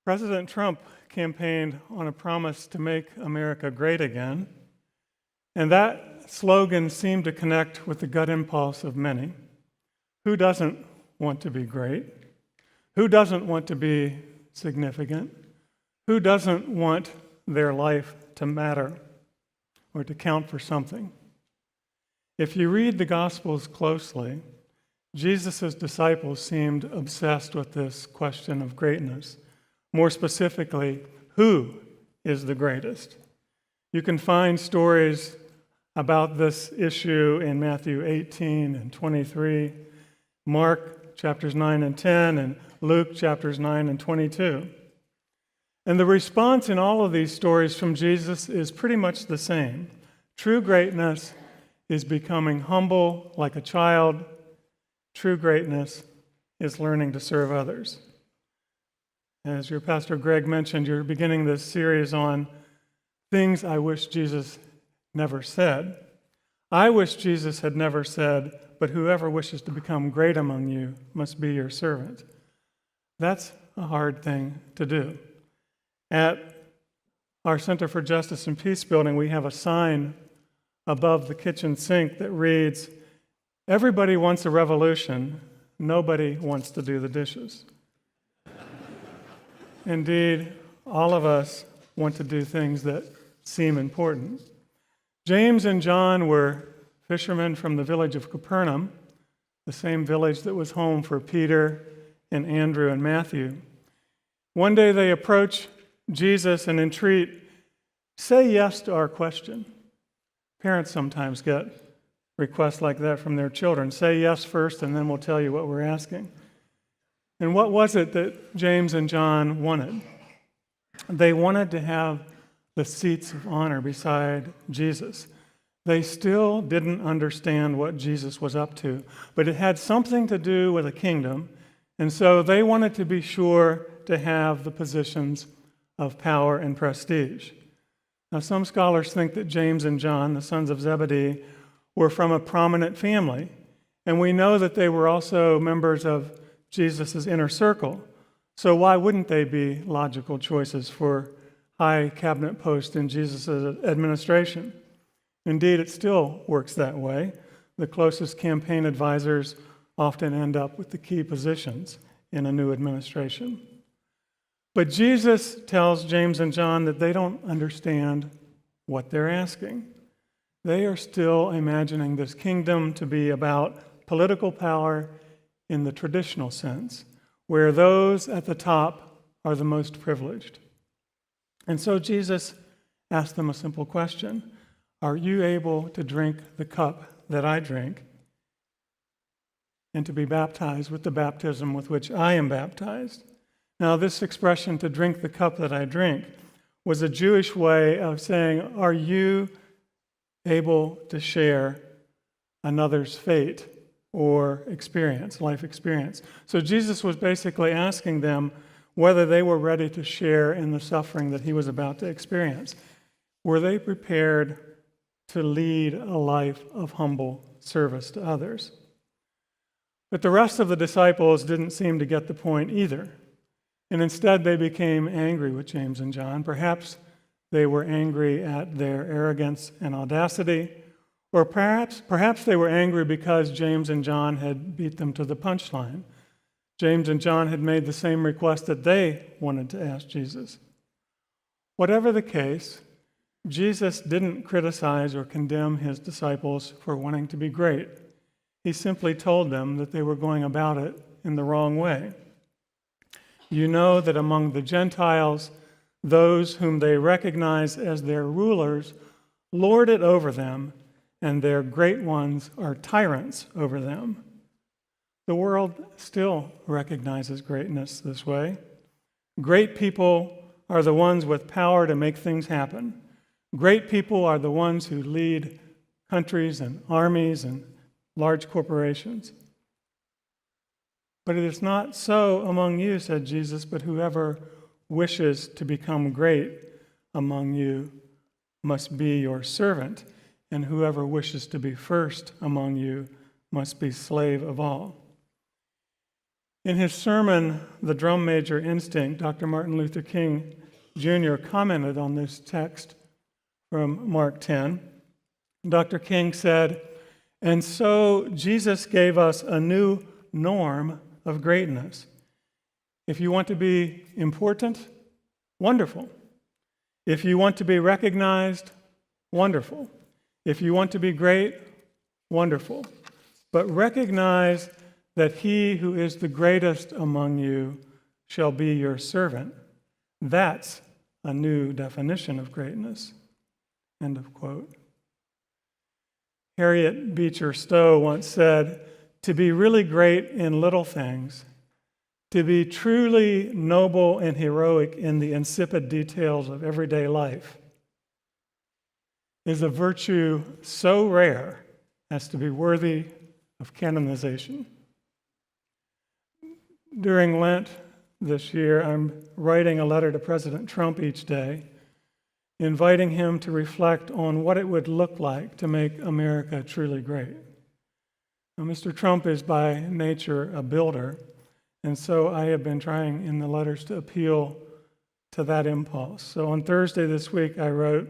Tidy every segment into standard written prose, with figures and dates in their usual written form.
President Trump campaigned on a promise to make America great again, and that slogan seemed to connect with the gut impulse of many. Who doesn't want to be great? Who doesn't want to be significant? Who doesn't want their life to matter or to count for something? If you read the Gospels closely, Jesus' disciples seemed obsessed with this question of greatness. More specifically, who is the greatest? You can find stories about this issue in Matthew 18 and 23, Mark chapters 9 and 10, and Luke chapters 9 and 22. And the response in all of these stories from Jesus is pretty much the same. True greatness is becoming humble like a child. True greatness is learning to serve others. As your pastor Greg mentioned, you're beginning this series on things I wish Jesus never said. I wish Jesus had never said, but whoever wishes to become great among you must be your servant. That's a hard thing to do. At our Center for Justice and Peacebuilding, we have a sign above the kitchen sink that reads, "Everybody wants a revolution, nobody wants to do the dishes." Indeed, all of us want to do things that seem important. James and John were fishermen from the village of Capernaum, the same village that was home for Peter and Andrew and Matthew. One day they approach Jesus and entreat, "Say yes to our question." Parents sometimes get requests like that from their children. Say yes first, and then we'll tell you what we're asking. And what was it that James and John wanted? They wanted to have the seats of honor beside Jesus. They still didn't understand what Jesus was up to, but it had something to do with a kingdom, and so they wanted to be sure to have the positions of power and prestige. Now, some scholars think that James and John, the sons of Zebedee, were from a prominent family, and we know that they were also members of Jesus' inner circle. So why wouldn't they be logical choices for high cabinet posts in Jesus' administration? Indeed, it still works that way. The closest campaign advisors often end up with the key positions in a new administration. But Jesus tells James and John that they don't understand what they're asking. They are still imagining this kingdom to be about political power in the traditional sense, where those at the top are the most privileged. And so Jesus asked them a simple question: are you able to drink the cup that I drink and to be baptized with the baptism with which I am baptized? Now, this expression, to drink the cup that I drink, was a Jewish way of saying, are you able to share another's fate or experience, life experience? So Jesus was basically asking them whether they were ready to share in the suffering that he was about to experience. Were they prepared to lead a life of humble service to others? But the rest of the disciples didn't seem to get the point either. And instead they became angry with James and John. Perhaps they were angry at their arrogance and audacity, or perhaps they were angry because James and John had beat them to the punchline. James and John had made the same request that they wanted to ask Jesus. Whatever the case, Jesus didn't criticize or condemn his disciples for wanting to be great. He simply told them that they were going about it in the wrong way. You know that among the Gentiles, those whom they recognize as their rulers lord it over them, and their great ones are tyrants over them. The world still recognizes greatness this way. Great people are the ones with power to make things happen. Great people are the ones who lead countries and armies and large corporations. But it is not so among you, said Jesus, but whoever wishes to become great among you must be your servant, and whoever wishes to be first among you must be slave of all. In his sermon, The Drum Major Instinct, Dr. Martin Luther King Jr. commented on this text from Mark 10. Dr. King said, "And so Jesus gave us a new norm of greatness. If you want to be important, wonderful. If you want to be recognized, wonderful. If you want to be great, wonderful. But recognize that he who is the greatest among you shall be your servant." That's a new definition of greatness. End of quote. Harriet Beecher Stowe once said, "To be really great in little things, to be truly noble and heroic in the insipid details of everyday life, is a virtue so rare as to be worthy of canonization." During Lent this year, I'm writing a letter to President Trump each day, inviting him to reflect on what it would look like to make America truly great. Now, Mr. Trump is by nature a builder, and so I have been trying in the letters to appeal to that impulse. So on Thursday this week, I wrote,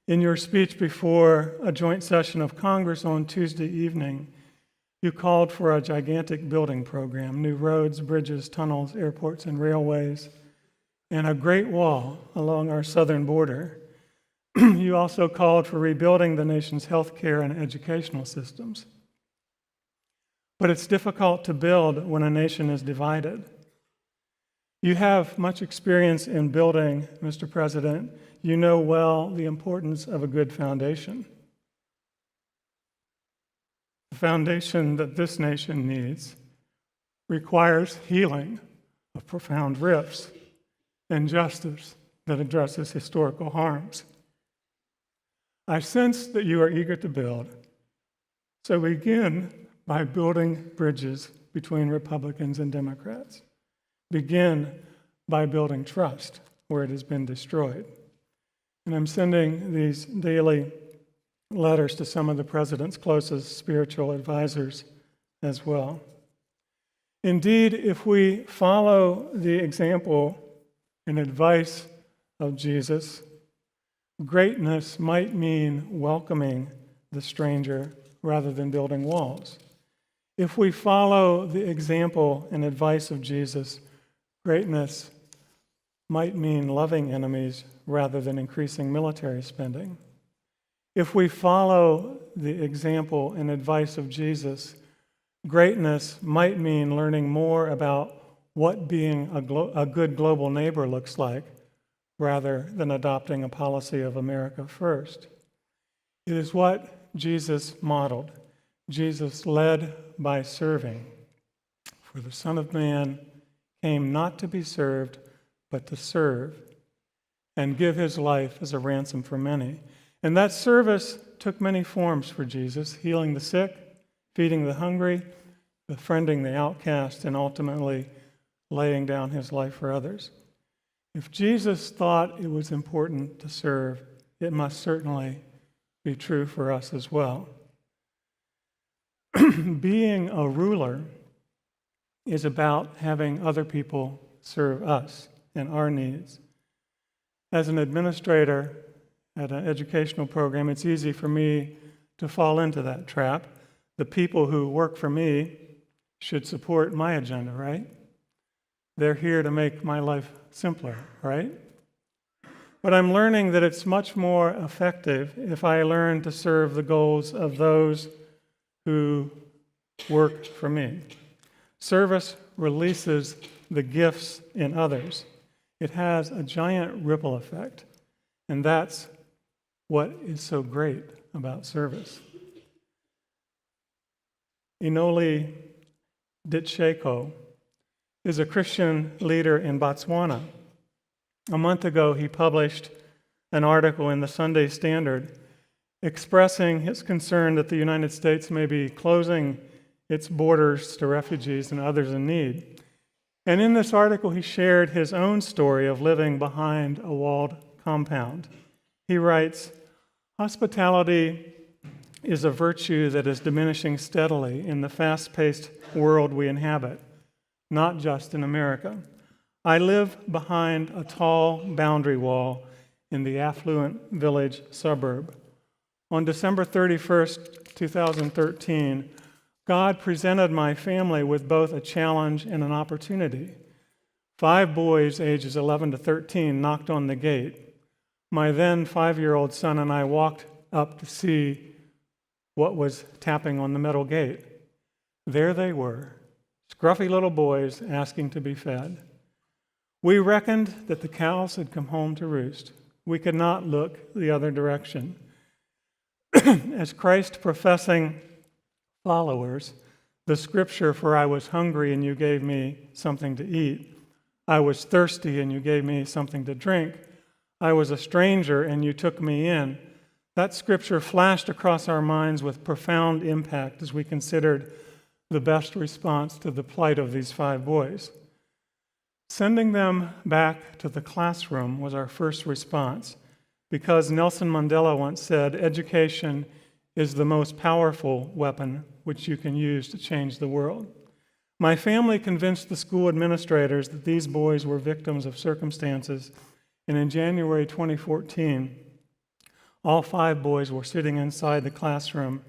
"In your speech before a joint session of Congress on Tuesday evening, you called for a gigantic building program, new roads, bridges, tunnels, airports, and railways, and a great wall along our southern border. You also called for rebuilding the nation's healthcare and educational systems. But it's difficult to build when a nation is divided. You have much experience in building, Mr. President. You know well the importance of a good foundation. The foundation that this nation needs requires healing of profound rifts and justice that addresses historical harms. I sense that you are eager to build, so begin by building bridges between Republicans and Democrats. Begin by building trust where it has been destroyed." And I'm sending these daily letters to some of the president's closest spiritual advisors as well. Indeed, if we follow the example and advice of Jesus, greatness might mean welcoming the stranger rather than building walls. If we follow the example and advice of Jesus, greatness might mean loving enemies rather than increasing military spending. If we follow the example and advice of Jesus, greatness might mean learning more about what being a good global neighbor looks like rather than adopting a policy of America first. It is what Jesus modeled. Jesus led by serving. For the Son of Man came not to be served, but to serve and give his life as a ransom for many. And that service took many forms for Jesus: healing the sick, feeding the hungry, befriending the outcast, and ultimately laying down his life for others. If Jesus thought it was important to serve, it must certainly be true for us as well. Being a ruler is about having other people serve us and our needs. As an administrator at an educational program, it's easy for me to fall into that trap. The people who work for me should support my agenda, right? They're here to make my life simpler, right? But I'm learning that it's much more effective if I learn to serve the goals of those who work for me. Service releases the gifts in others. It has a giant ripple effect, and that's what is so great about service. Inoli Ditsheko is a Christian leader in Botswana. A month ago, he published an article in the Sunday Standard expressing his concern that the United States may be closing its borders to refugees and others in need. And in this article, he shared his own story of living behind a walled compound. He writes, "Hospitality is a virtue that is diminishing steadily in the fast-paced world we inhabit. not just in America. I live behind a tall boundary wall in the affluent village suburb. On December 31st, 2013, God presented my family with both a challenge and an opportunity. 5 boys ages 11 to 13 knocked on the gate. My then 5-year-old son and I walked up to see what was tapping on the metal gate. There they were, scruffy little boys asking to be fed. We reckoned that the cows had come home to roost. We could not look the other direction. As Christ-professing followers, the scripture, "For I was hungry and you gave me something to eat. I was thirsty and you gave me something to drink. I was a stranger and you took me in," that scripture flashed across our minds with profound impact as we considered the best response to the plight of these 5 boys. Sending them back to the classroom was our first response, because Nelson Mandela once said, "Education is the most powerful weapon which you can use to change the world." My family convinced the school administrators that these boys were victims of circumstances, and in January 2014, all 5 boys were sitting inside the classroom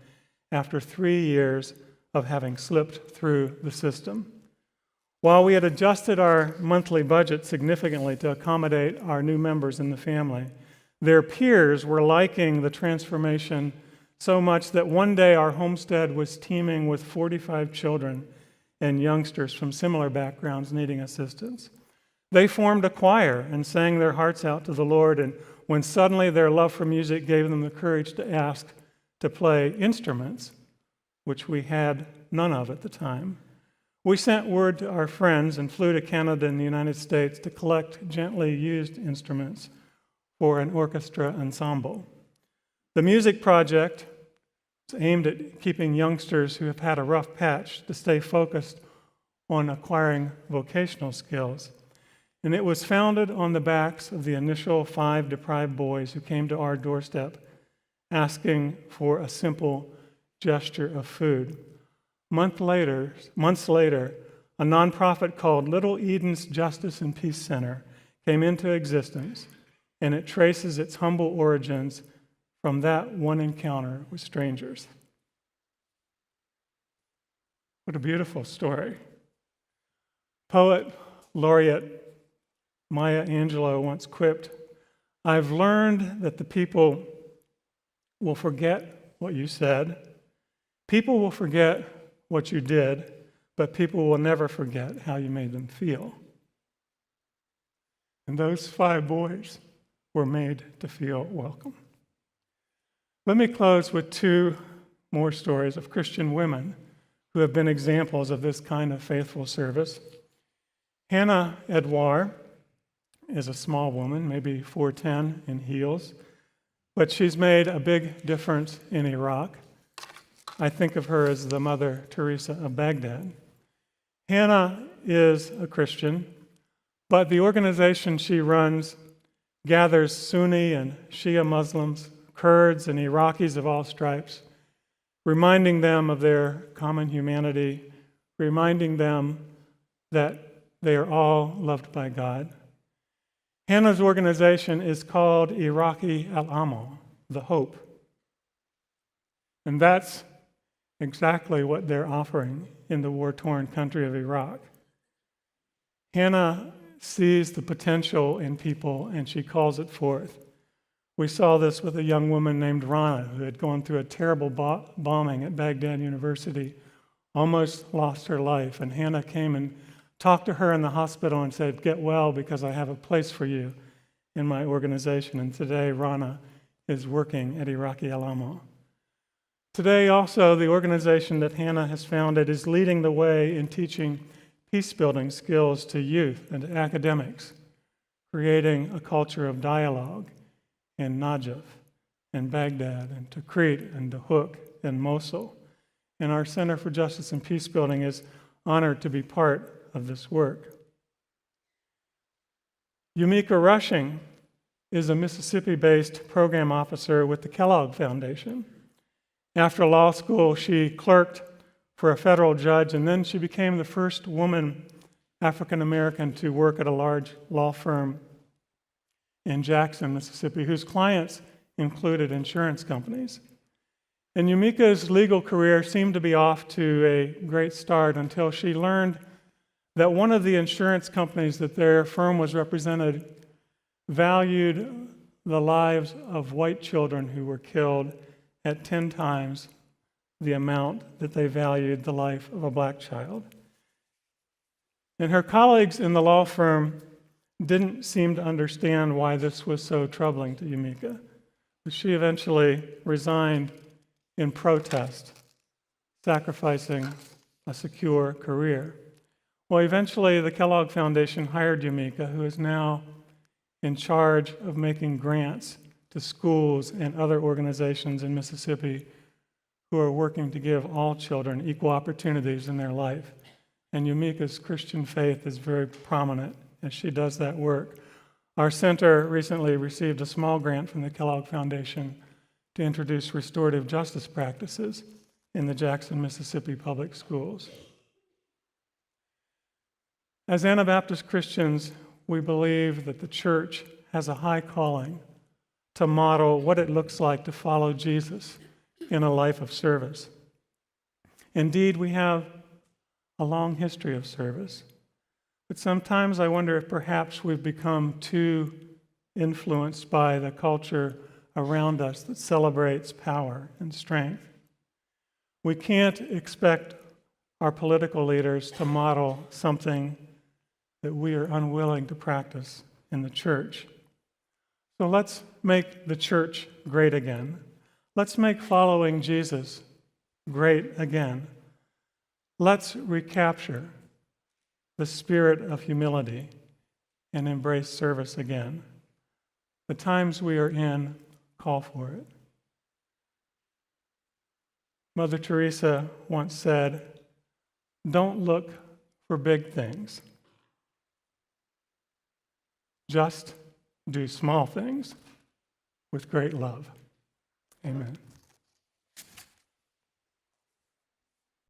after 3 years of having slipped through the system. While we had adjusted our monthly budget significantly to accommodate our new members in the family, their peers were liking the transformation so much that one day our homestead was teeming with 45 children and youngsters from similar backgrounds needing assistance. They formed a choir and sang their hearts out to the Lord, and when suddenly their love for music gave them the courage to ask to play instruments, which we had none of at the time, we sent word to our friends and flew to Canada and the United States to collect gently used instruments for an orchestra ensemble. The music project is aimed at keeping youngsters who have had a rough patch to stay focused on acquiring vocational skills. And it was founded on the backs of the initial 5 deprived boys who came to our doorstep asking for a simple gesture of food. Months later, a nonprofit called Little Eden's Justice and Peace Center came into existence, and it traces its humble origins from that one encounter with strangers. What a beautiful story. Poet laureate Maya Angelou once quipped, "I've learned that the people will forget what you said. People will forget what you did, but people will never forget how you made them feel." And those 5 boys were made to feel welcome. Let me close with 2 more stories of Christian women who have been examples of this kind of faithful service. Hannah Edouard is a small woman, maybe 4'10" in heels, but she's made a big difference in Iraq. I think of her as the Mother Teresa of Baghdad. Hannah is a Christian, but the organization she runs gathers Sunni and Shia Muslims, Kurds and Iraqis of all stripes, reminding them of their common humanity, reminding them that they are all loved by God. Hannah's organization is called Iraqi Al-Amal, the Hope. And that's exactly what they're offering in the war-torn country of Iraq. Hannah sees the potential in people and she calls it forth. We saw this with a young woman named Rana who had gone through a terrible bombing at Baghdad University, almost lost her life, and Hannah came and talked to her in the hospital and said, "Get well because I have a place for you in my organization." And today Rana is working at Iraqi Al-Amal. Today also the organization that Hannah has founded is leading the way in teaching peacebuilding skills to youth and to academics, creating a culture of dialogue in Najaf and Baghdad and Tikrit and Dahuk and Mosul. And our Center for Justice and Peacebuilding is honored to be part of this work. Yumika Rushing is a Mississippi-based program officer with the Kellogg Foundation. After law school, she clerked for a federal judge, and then she became the first woman African American to work at a large law firm in Jackson, Mississippi, whose clients included insurance companies. And Yumika's legal career seemed to be off to a great start until she learned that one of the insurance companies that their firm was represented valued the lives of white children who were killed at 10 times the amount that they valued the life of a black child. And her colleagues in the law firm didn't seem to understand why this was so troubling to Yumika. But she eventually resigned in protest, sacrificing a secure career. Well, eventually the Kellogg Foundation hired Yumika, who is now in charge of making grants to schools and other organizations in Mississippi who are working to give all children equal opportunities in their life. And Yumika's Christian faith is very prominent as she does that work. Our center recently received a small grant from the Kellogg Foundation to introduce restorative justice practices in the Jackson, Mississippi public schools. As Anabaptist Christians, we believe that the church has a high calling to model what it looks like to follow Jesus in a life of service. Indeed, we have a long history of service, but sometimes I wonder if perhaps we've become too influenced by the culture around us that celebrates power and strength. We can't expect our political leaders to model something that we are unwilling to practice in the church. So let's make the church great again. Let's make following Jesus great again. Let's recapture the spirit of humility and embrace service again. The times we are in call for it. Mother Teresa once said, "Don't look for big things. Just do small things with great love." Amen.